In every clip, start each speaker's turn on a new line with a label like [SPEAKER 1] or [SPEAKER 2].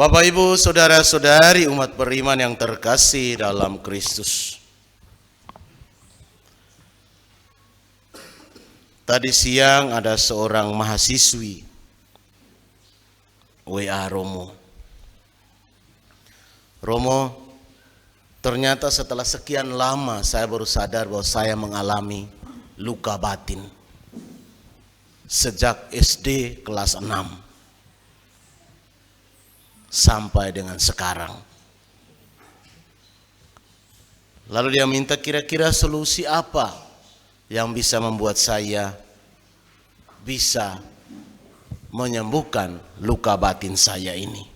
[SPEAKER 1] Bapak, Ibu, saudara-saudari umat beriman yang terkasih dalam Kristus. Tadi siang ada seorang mahasiswi WA Romo. Romo, ternyata setelah sekian lama saya baru sadar bahwa saya mengalami luka batin sejak SD kelas 6 sampai dengan sekarang. Lalu dia minta kira-kira solusi apa yang bisa membuat saya bisa menyembuhkan luka batin saya ini.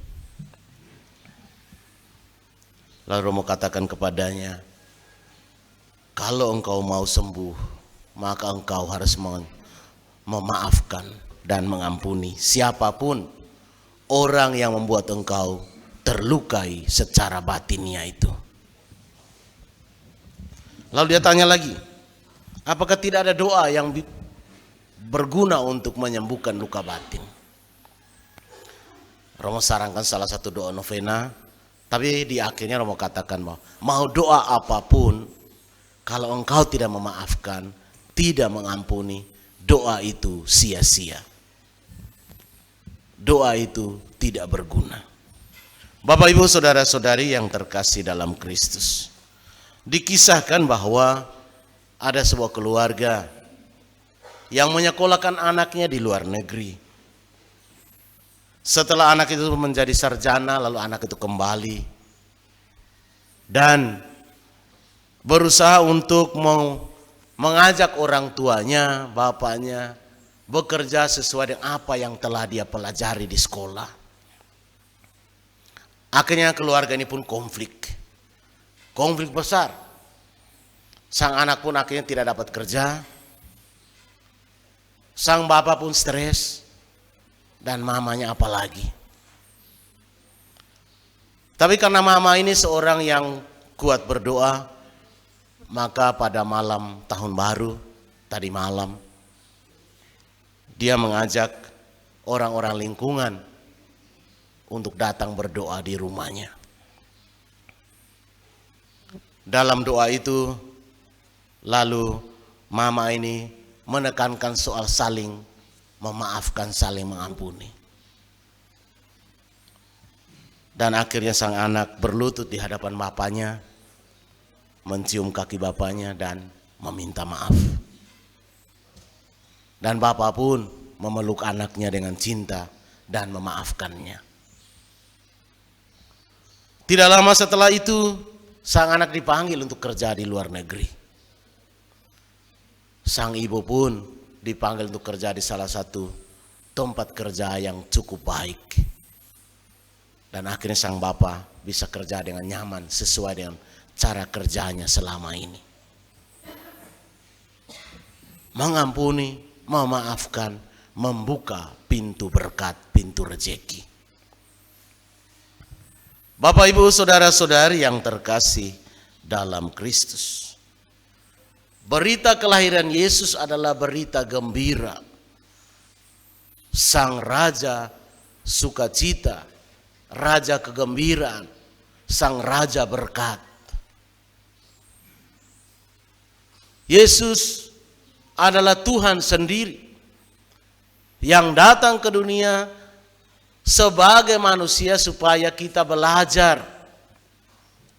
[SPEAKER 1] Lalu Romo katakan kepadanya, kalau engkau mau sembuh, maka engkau harus memaafkan dan mengampuni siapapun orang yang membuat engkau terlukai secara batinnya itu. Lalu dia tanya lagi, apakah tidak ada doa yang berguna untuk menyembuhkan luka batin? Romo sarankan salah satu doa novena, tapi di akhirnya Romo katakan bahwa mau doa apapun, kalau engkau tidak memaafkan, tidak mengampuni, doa itu sia-sia. Doa itu tidak berguna. Bapak, Ibu, saudara-saudari yang terkasih dalam Kristus, dikisahkan bahwa ada sebuah keluarga yang menyekolahkan anaknya di luar negeri. Setelah anak itu menjadi sarjana, lalu anak itu kembali dan berusaha untuk mengajak orang tuanya, bapaknya, bekerja sesuai dengan apa yang telah dia pelajari di sekolah. Akhirnya keluarga ini pun konflik besar. Sang anak pun akhirnya tidak dapat kerja, sang bapak pun stres, dan mamanya apalagi. Tapi karena mama ini seorang yang kuat berdoa, maka pada malam tahun baru, tadi malam, dia mengajak orang-orang lingkungan untuk datang berdoa di rumahnya. Dalam doa itu, lalu mama ini menekankan soal saling memaafkan, saling mengampuni. Dan akhirnya sang anak berlutut di hadapan bapaknya, mencium kaki bapaknya dan meminta maaf. Dan bapak pun memeluk anaknya dengan cinta dan memaafkannya. Tidak lama setelah itu, sang anak dipanggil untuk kerja di luar negeri. Sang ibu pun dipanggil untuk kerja di salah satu tempat kerja yang cukup baik. Dan akhirnya sang bapak bisa kerja dengan nyaman sesuai dengan cara kerjanya selama ini. Mengampuni, memaafkan, membuka pintu berkat, pintu rezeki. Bapak, Ibu, saudara-saudari yang terkasih dalam Kristus, berita kelahiran Yesus adalah berita gembira. Sang Raja sukacita, Raja kegembiraan, Sang Raja berkat. Yesus adalah Tuhan sendiri yang datang ke dunia sebagai manusia supaya kita belajar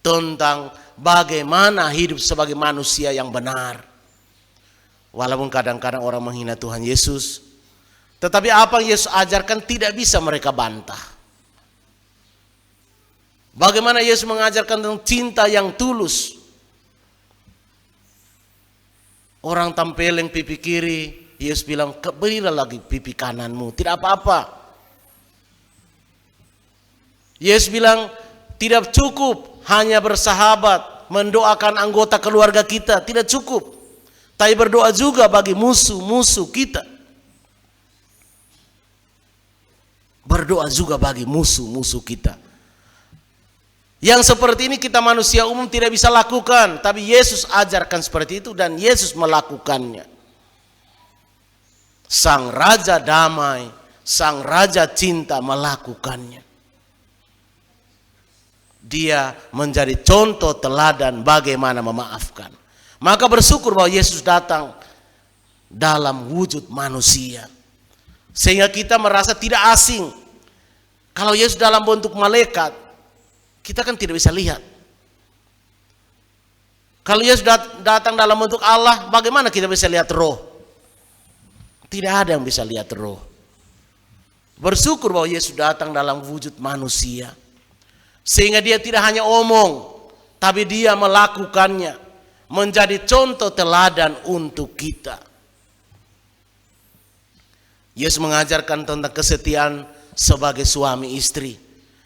[SPEAKER 1] tentang bagaimana hidup sebagai manusia yang benar. Walaupun kadang-kadang orang menghina Tuhan Yesus, tetapi apa yang Yesus ajarkan tidak bisa mereka bantah. Bagaimana Yesus mengajarkan tentang cinta yang tulus. Orang tampeleng pipi kiri, Yesus bilang, berilah lagi pipi kananmu, tidak apa-apa. Yesus bilang, tidak cukup hanya bersahabat, mendoakan anggota keluarga kita, tidak cukup. Tapi berdoa juga bagi musuh-musuh kita. Berdoa juga bagi musuh-musuh kita. Yang seperti ini kita manusia umum tidak bisa lakukan, tapi Yesus ajarkan seperti itu dan Yesus melakukannya. Sang Raja damai, Sang Raja cinta melakukannya. dia menjadi contoh teladan bagaimana memaafkan. Maka bersyukur bahwa Yesus datang dalam wujud manusia, sehingga kita merasa tidak asing. Kalau Yesus dalam bentuk malaikat, kita kan tidak bisa lihat. Kalau Yesus datang dalam bentuk Allah, bagaimana kita bisa lihat roh? Tidak ada yang bisa lihat roh. Bersyukur bahwa Yesus datang dalam wujud manusia, sehingga dia tidak hanya omong, tapi dia melakukannya, menjadi contoh teladan untuk kita. Yesus mengajarkan tentang kesetiaan sebagai suami istri.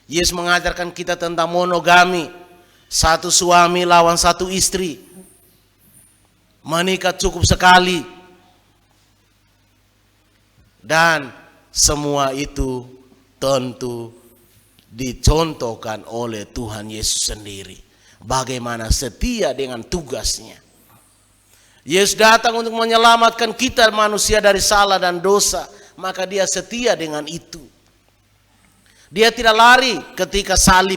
[SPEAKER 1] Yesus mengajarkan kita tentang monogami, satu suami lawan satu istri. Menikah cukup sekali. Dan semua itu tentu dicontohkan oleh Tuhan Yesus sendiri. Bagaimana setia dengan tugasnya. Yesus datang untuk menyelamatkan kita manusia dari salah dan dosa. Maka dia setia dengan itu. Dia tidak lari ketika salib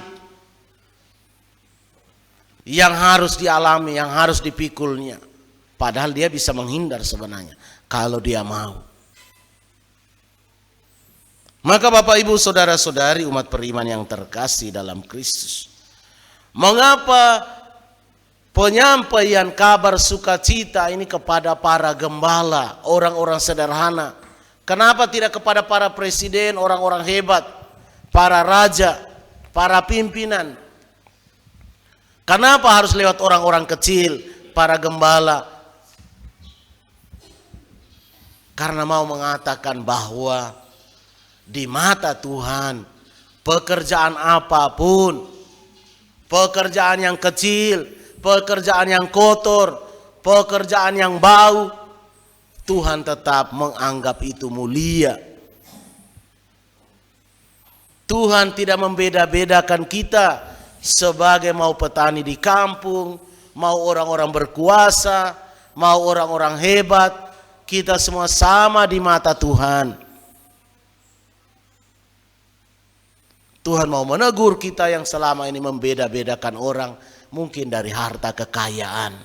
[SPEAKER 1] yang harus dialami, yang harus dipikulnya. Padahal dia bisa menghindar sebenarnya kalau dia mau. Maka Bapak Ibu saudara-saudari umat beriman yang terkasih dalam Kristus, mengapa penyampaian kabar sukacita ini kepada para gembala, orang-orang sederhana? Kenapa tidak kepada para presiden, orang-orang hebat, para raja, para pimpinan? Kenapa harus lewat orang-orang kecil, para gembala? Karena mau mengatakan bahwa di mata Tuhan, pekerjaan apapun, pekerjaan yang kecil, pekerjaan yang kotor, pekerjaan yang bau, Tuhan tetap menganggap itu mulia. Tuhan tidak membeda-bedakan kita sebagai mau petani di kampung, mau orang-orang berkuasa, mau orang-orang hebat. Kita semua sama di mata Tuhan. Tuhan mau menegur kita yang selama ini membeda-bedakan orang, mungkin dari harta kekayaan.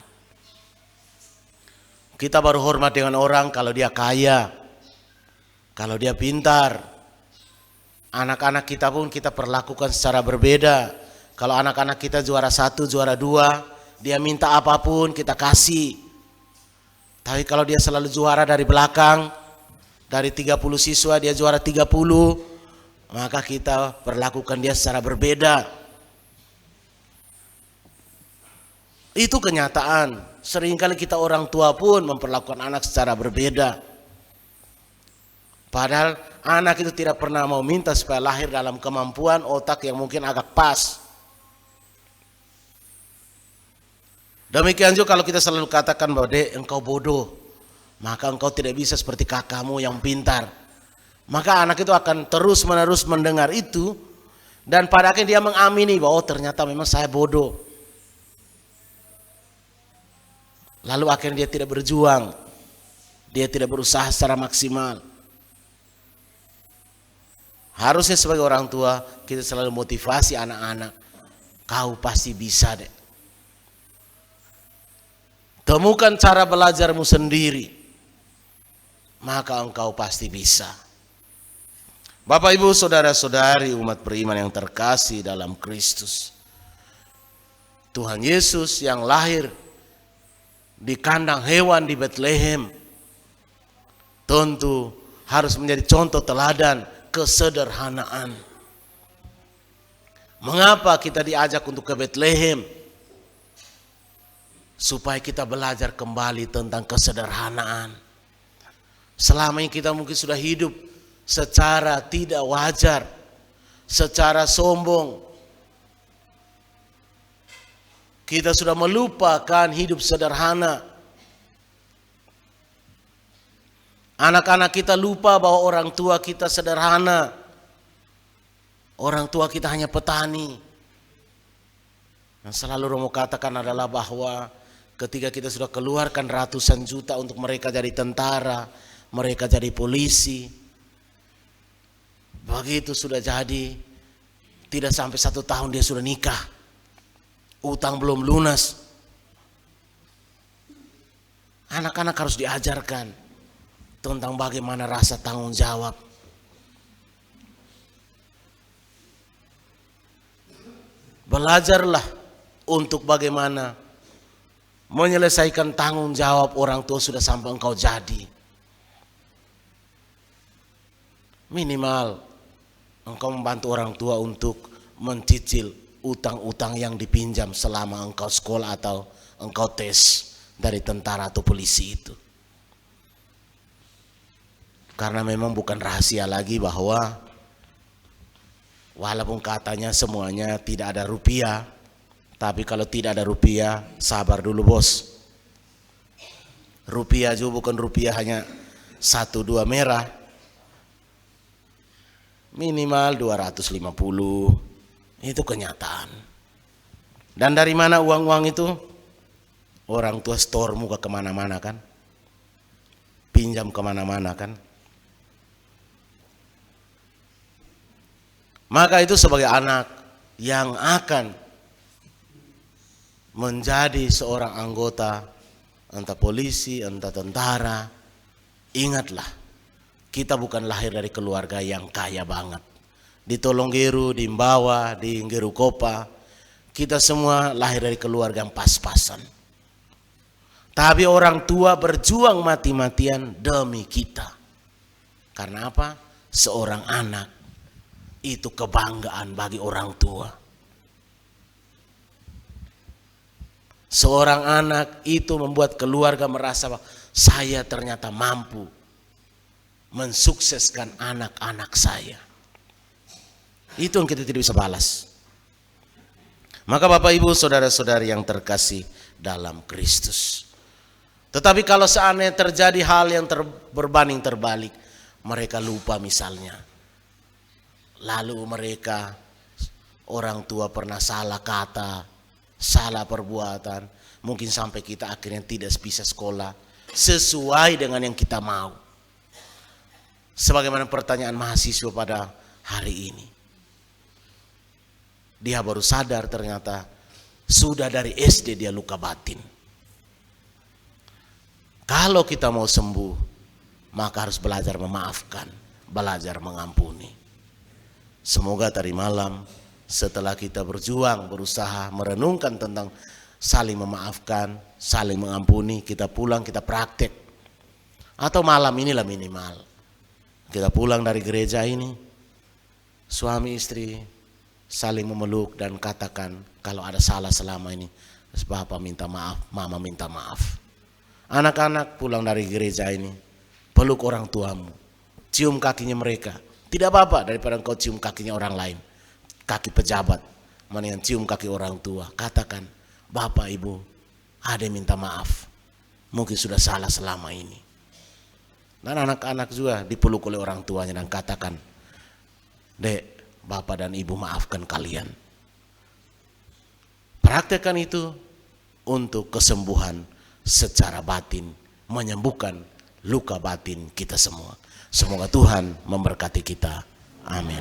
[SPEAKER 1] Kita baru hormat dengan orang kalau dia kaya, kalau dia pintar. Anak-anak kita pun kita perlakukan secara berbeda. Kalau anak-anak kita juara 1, juara 2, dia minta apapun kita kasih. Tapi kalau dia selalu juara dari belakang, dari 30 siswa dia juara 30, maka kita perlakukan dia secara berbeda. Itu kenyataan. Seringkali kita orang tua pun memperlakukan anak secara berbeda. Padahal anak itu tidak pernah mau minta supaya lahir dalam kemampuan otak yang mungkin agak pas. Demikian juga kalau kita selalu katakan bahwa dek engkau bodoh, maka engkau tidak bisa seperti kakakmu yang pintar. Maka anak itu akan terus menerus mendengar itu. Dan pada akhirnya dia mengamini bahwa oh, ternyata memang saya bodoh. Lalu akhirnya dia tidak berjuang, dia tidak berusaha secara maksimal. Harusnya sebagai orang tua kita selalu motivasi anak-anak, kau pasti bisa deh. Temukan cara belajarmu sendiri, maka engkau pasti bisa. Bapak Ibu saudara-saudari umat beriman yang terkasih dalam Kristus, Tuhan Yesus yang lahir di kandang hewan di Bethlehem tentu harus menjadi contoh teladan kesederhanaan. Mengapa kita diajak untuk ke Bethlehem? Supaya kita belajar kembali tentang kesederhanaan. Selama ini kita mungkin sudah hidup secara tidak wajar, secara sombong. Kita sudah melupakan hidup sederhana. Anak-anak kita lupa bahwa orang tua kita sederhana. Orang tua kita hanya petani. Yang selalu Romo katakan adalah bahwa ketika kita sudah keluarkan ratusan juta untuk mereka jadi tentara, mereka jadi polisi, begitu sudah jadi, Tidak sampai 1 tahun dia sudah nikah, utang belum lunas. Anak-anak harus diajarkan tentang bagaimana rasa tanggung jawab. Belajarlah untuk bagaimana menyelesaikan tanggung jawab orang tua sudah sampai engkau jadi. Minimal engkau membantu orang tua untuk mencicil utang-utang yang dipinjam selama engkau sekolah atau engkau tes dari tentara atau polisi itu. Karena memang bukan rahasia lagi bahwa walaupun katanya semuanya tidak ada rupiah, tapi kalau tidak ada rupiah, sabar dulu bos. Rupiah juga bukan rupiah hanya 1-2 merah. Minimal 250, itu kenyataan. Dan dari mana uang-uang itu? Orang tua store muka kemana-mana kan? Pinjam kemana-mana kan? Maka itu sebagai anak yang akan menjadi seorang anggota, entah polisi, entah tentara, ingatlah, kita bukan lahir dari keluarga yang kaya banget. Di Tolonggeru, di Mbawa, di Nggeru Kopa, kita semua lahir dari keluarga yang pas-pasan. Tapi orang tua berjuang mati-matian demi kita. Karena apa? Seorang anak itu kebanggaan bagi orang tua. Seorang anak itu membuat keluarga merasa bahwa saya ternyata mampu mensukseskan anak-anak saya. Itu yang kita tidak bisa balas. Maka Bapak Ibu saudara-saudari yang terkasih dalam Kristus. Tetapi kalau seandainya terjadi hal yang berbanding terbalik, mereka lupa misalnya. Lalu mereka, orang tua pernah salah kata, salah perbuatan, mungkin sampai kita akhirnya tidak bisa sekolah sesuai dengan yang kita mau. Sebagaimana pertanyaan mahasiswa pada hari ini. Dia baru sadar ternyata sudah dari SD dia luka batin. Kalau kita mau sembuh, maka harus belajar memaafkan, belajar mengampuni. Semoga tadi malam setelah kita berjuang, berusaha merenungkan tentang saling memaafkan, saling mengampuni, kita pulang, kita praktek. Atau malam inilah minimal. Kita pulang dari gereja ini, suami istri saling memeluk dan katakan kalau ada salah selama ini, Bapak minta maaf, Mama minta maaf. Anak-anak pulang dari gereja ini, peluk orang tuamu, cium kakinya mereka. Tidak apa-apa daripada engkau cium kakinya orang lain, kaki pejabat, mendingan cium kaki orang tua. Katakan, Bapak Ibu, Ade minta maaf, mungkin sudah salah selama ini. Dan anak-anak juga dipeluk oleh orang tuanya dan katakan, Dek, Bapak dan Ibu maafkan kalian. Praktekkan itu untuk kesembuhan secara batin, menyembuhkan luka batin kita semua. Semoga Tuhan memberkati kita. Amin.